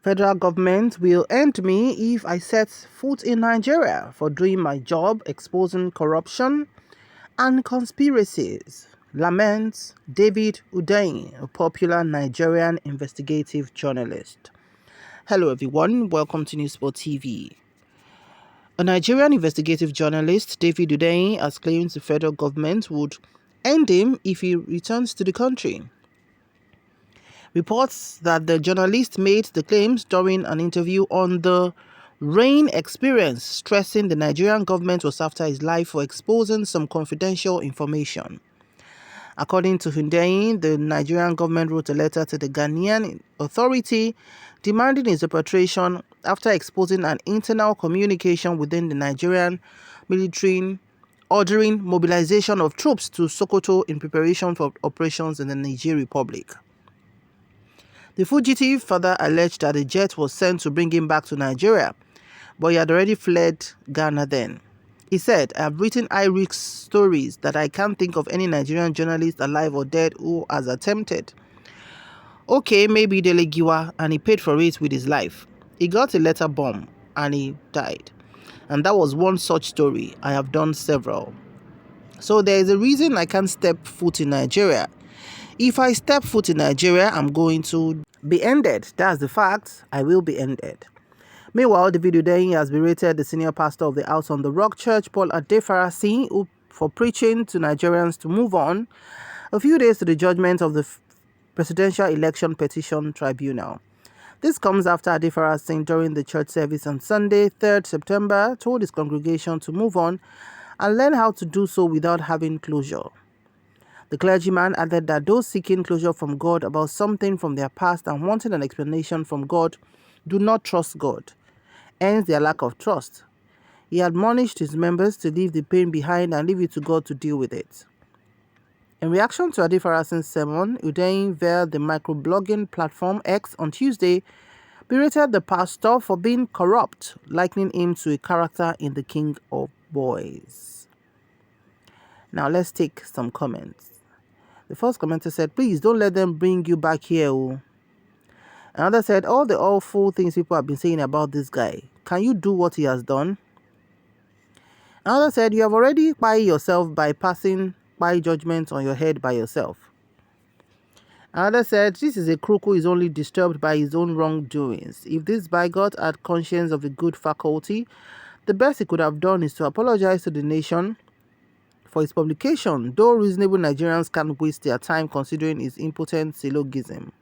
Federal government will end me if I set foot in Nigeria for doing my job exposing corruption and conspiracies, laments David Hundeyin, a popular Nigerian investigative journalist. Hello everyone, welcome to newsspottv. A Nigerian investigative journalist, David Hundeyin, has claimed the federal government would end him if he returns to the country. Reports that the journalist made the claims during an interview on the Rain Experience, stressing the Nigerian government was after his life for exposing some confidential information. According to Hundeyin, the Nigerian government wrote a letter to the Ghanaian authority demanding his repatriation after exposing an internal communication within the Nigerian military ordering mobilization of troops to Sokoto in preparation for operations in the Niger Republic. The fugitive further alleged that the jet was sent to bring him back to Nigeria, but he had already fled Ghana then. He said, "I have written high-risk stories that I can't think of any Nigerian journalist alive or dead who has attempted. Okay, maybe Dele Giwa, and he paid for it with his life. He got a letter bomb and he died. And that was one such story. I have done several. So there is a reason I can't step foot in Nigeria. If I step foot in Nigeria, I'm going to be ended. That's the fact. I will be ended." Meanwhile, David Hundeyin has berated the senior pastor of the House on the Rock Church, Paul Adefarasi, for preaching to Nigerians to move on a few days to the judgment of the Presidential Election Petition Tribunal. This comes after Adefarasi, during the church service on Sunday, 3rd September, told his congregation to move on and learn how to do so without having closure. The clergyman added that those seeking closure from God about something from their past and wanting an explanation from God do not trust God, hence their lack of trust. He admonished his members to leave the pain behind and leave it to God to deal with it. In reaction to Adefarasi's sermon, Hundeyin via the microblogging platform X on Tuesday berated the pastor for being corrupt, likening him to a character in The King of Boys. Now let's take some comments. The first commenter said, "Please don't let them bring you back here." Another said, "All the awful things people have been saying about this guy. Can you do what he has done?" Another said, "You have already by yourself by passing by judgment on your head by yourself." Another said, "This is a crook who is only disturbed by his own wrongdoings. If this bigot had conscience of a good faculty, the best he could have done is to apologize to the nation for his publication, though reasonable Nigerians can't waste their time considering his impotent syllogism."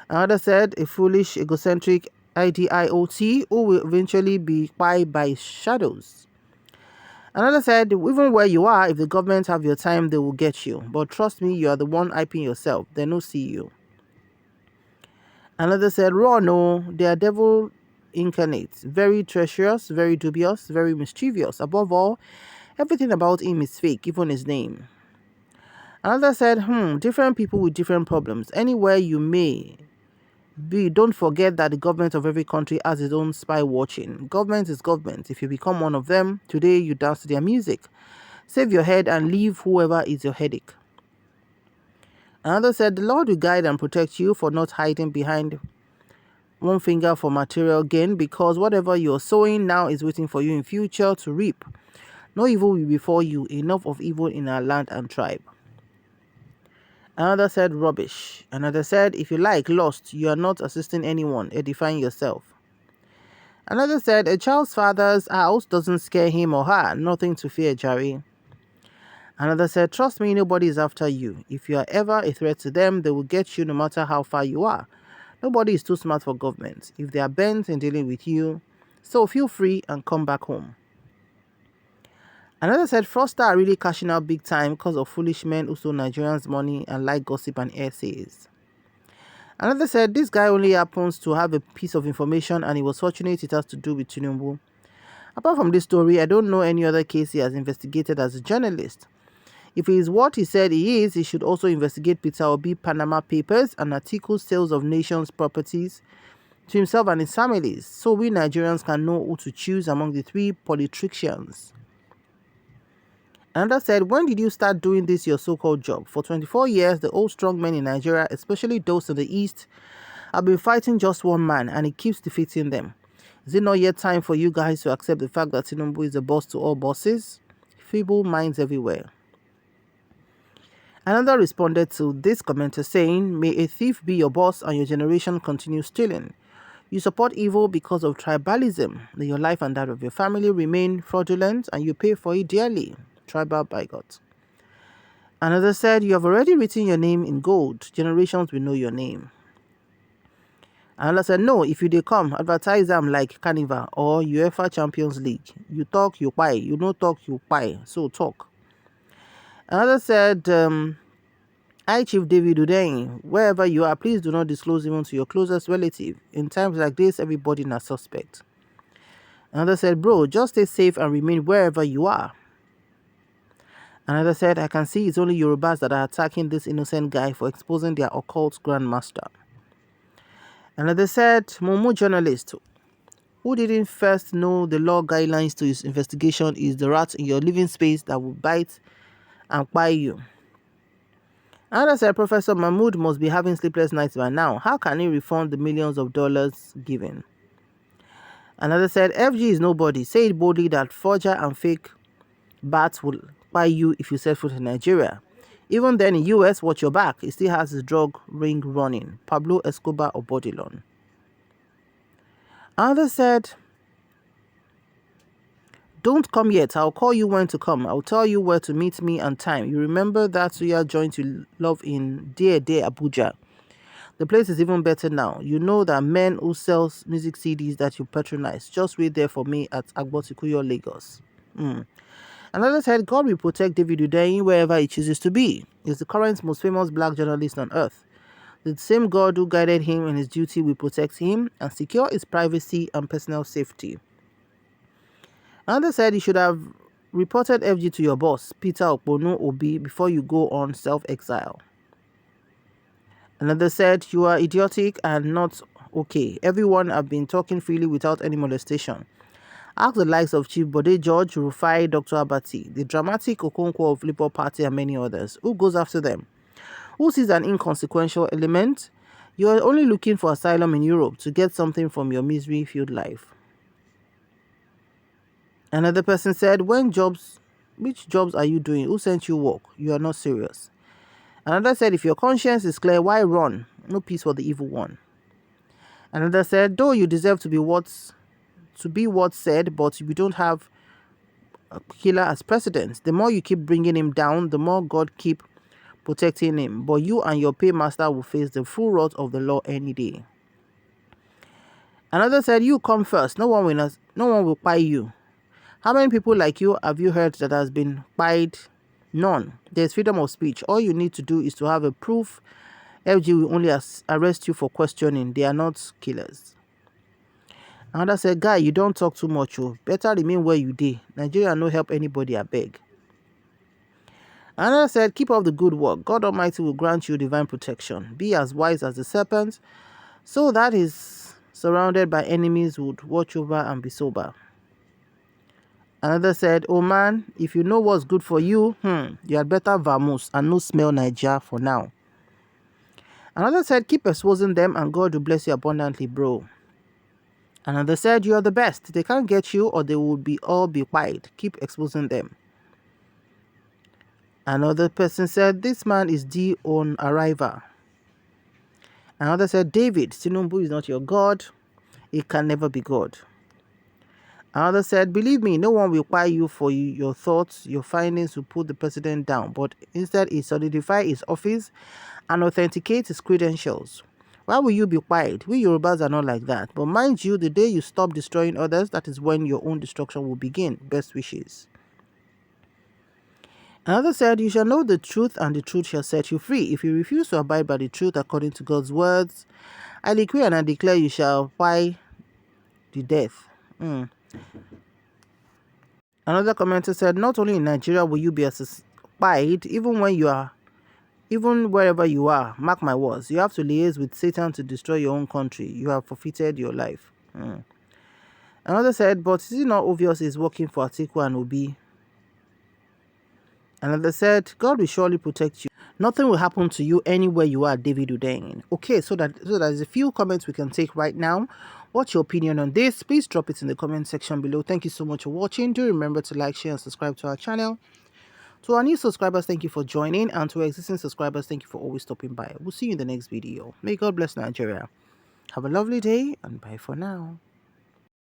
Another said, "A foolish, egocentric idiot who will eventually be spied by shadows." Another said, "Even where you are, if the government have your time, they will get you. But trust me, you are the one hyping yourself. They no see you." Another said, "Raw, no, they are devil incarnate, very treacherous, very dubious, very mischievous. Above all, everything about him is fake, even his name." Another said, different people with different problems. Anywhere you may be, don't forget that the government of every country has its own spy watching. Government is government. If you become one of them, today you dance to their music. Save your head and leave whoever is your headache." Another said, "The Lord will guide and protect you for not hiding behind one finger for material gain, because whatever you're sowing now is waiting for you in future to reap. No evil will be before you. Enough of evil in our land and tribe." Another said, "Rubbish." Another said, "If you like, lost. You are not assisting anyone, edifying yourself." Another said, "A child's father's house doesn't scare him or her. Nothing to fear, Jerry." Another said, "Trust me, nobody is after you. If you are ever a threat to them, they will get you no matter how far you are. Nobody is too smart for government if they are bent in dealing with you. So feel free and come back home." Another said, "Fraudsters are really cashing out big time because of foolish men who stole Nigerians' money and like gossip and essays." Another said, "This guy only happens to have a piece of information and he was fortunate it has to do with Tinubu. Apart from this story, I don't know any other case he has investigated as a journalist. If he is what he said he is, he should also investigate Peter Obi Panama Papers and articles sales of nations' properties to himself and his families, so we Nigerians can know who to choose among the three politicians." Another said, "When did you start doing this your so-called job? For 24 years, the old strong men in Nigeria, especially those in the East, I've been fighting just one man and he keeps defeating them. Is it not yet time for you guys to accept the fact that Tinubu is the boss to all bosses? Feeble minds everywhere. Another responded to this commenter saying, may a thief be your boss and your generation continue stealing. You support evil because of tribalism. May your life and that of your family remain fraudulent and you pay for it dearly. Tribal bigot. Another said, you have already written your name in gold. Generations will know your name. Another said, no, if you dey come, advertise them like Carnival or UEFA Champions League. You talk, you buy. You no talk, you buy. So talk. Another said, hi, Chief David Hundeyin. Wherever you are, please do not disclose even to your closest relative. In times like this, everybody is a suspect. Another said, bro, just stay safe and remain wherever you are. Another said, I can see it's only Yorubas that are attacking this innocent guy for exposing their occult grandmaster. Another said, Momo journalist, who didn't first know the law guidelines to his investigation is the rat in your living space that will bite and bite you. Another said, Professor Mahmood must be having sleepless nights by now. How can he refund the millions of dollars given? Another said, FG is nobody. Say it boldly that forger and fake bats will buy you if you set foot in Nigeria. Even then in US, watch your back. He still has his drug ring running. Pablo Escobar or Bodilon. Another said, don't come yet. I'll call you when to come. I'll tell you where to meet me and time. You remember that Suya joint you love in Dear Abuja. The place is even better now. You know that men who sells music CDs that you patronize. Just wait there for me at Agbotikuyo, Lagos. Another said, God will protect David Hundeyin wherever he chooses to be. He's the current most famous black journalist on earth. The same God who guided him in his duty will protect him and secure his privacy and personal safety. Another said he should have reported FG to your boss, Peter Okponu Obi, before you go on self-exile. Another said, you are idiotic and not okay. Everyone have been talking freely without any molestation. Ask the likes of Chief Bode George, Rufai, Dr. Abati, the dramatic Okonkwo of Labour Party and many others. Who goes after them? Who sees an inconsequential element? You are only looking for asylum in Europe to get something from your misery-filled life. Another person said, which jobs are you doing? Who sent you work? You are not serious. Another said, if your conscience is clear, why run? No peace for the evil one. Another said, though you deserve to be what's said, but we don't have a killer as president. The more you keep bringing him down, the more God keep protecting him. But you and your paymaster will face the full wrath of the law any day. Another said, you come first. No one will pay you. How many people like you have you heard that has been paid? None. There's freedom of speech. All you need to do is to have a proof. FG will only arrest you for questioning. They are not killers. Another said, guy, you don't talk too much. Oh. Better remain where you dey. Nigeria no help anybody, I beg. Another said, keep up the good work. God Almighty will grant you divine protection. Be as wise as the serpent, so that is surrounded by enemies would watch over and be sober. Another said, oh man, if you know what's good for you, you had better vamoose and no smell Nigeria for now. Another said, keep exposing them and God will bless you abundantly, bro. Another said, you are the best. They can't get you or they will all be quiet. Keep exposing them. Another person said, this man is D on arrival. Another said, David, Tinubu is not your God. It can never be God. Another said, believe me, no one will pay you for your thoughts, your findings to put the president down, but instead he solidify his office and authenticate his credentials. Why will you be quiet? We Yorubas are not like that. But mind you, the day you stop destroying others, that is when your own destruction will begin. Best wishes. Another said, you shall know the truth and the truth shall set you free. If you refuse to abide by the truth according to God's words, I decree and I declare you shall pay the death. Another commenter said, not only in Nigeria will you be spied, even wherever you are, mark my words, you have to liaise with Satan to destroy your own country. You have forfeited your life. Another said, but is it not obvious he's working for Atiku and Obi? Another said, God will surely protect you. Nothing will happen to you anywhere you are, David Hundeyin. Okay, so there's a few comments we can take right now. What's your opinion on this? Please drop it in the comment section below. Thank you so much for watching. Do remember to like, share, and subscribe to our channel. To our new subscribers, thank you for joining. And to our existing subscribers, thank you for always stopping by. We'll see you in the next video. May God bless Nigeria. Have a lovely day and bye for now.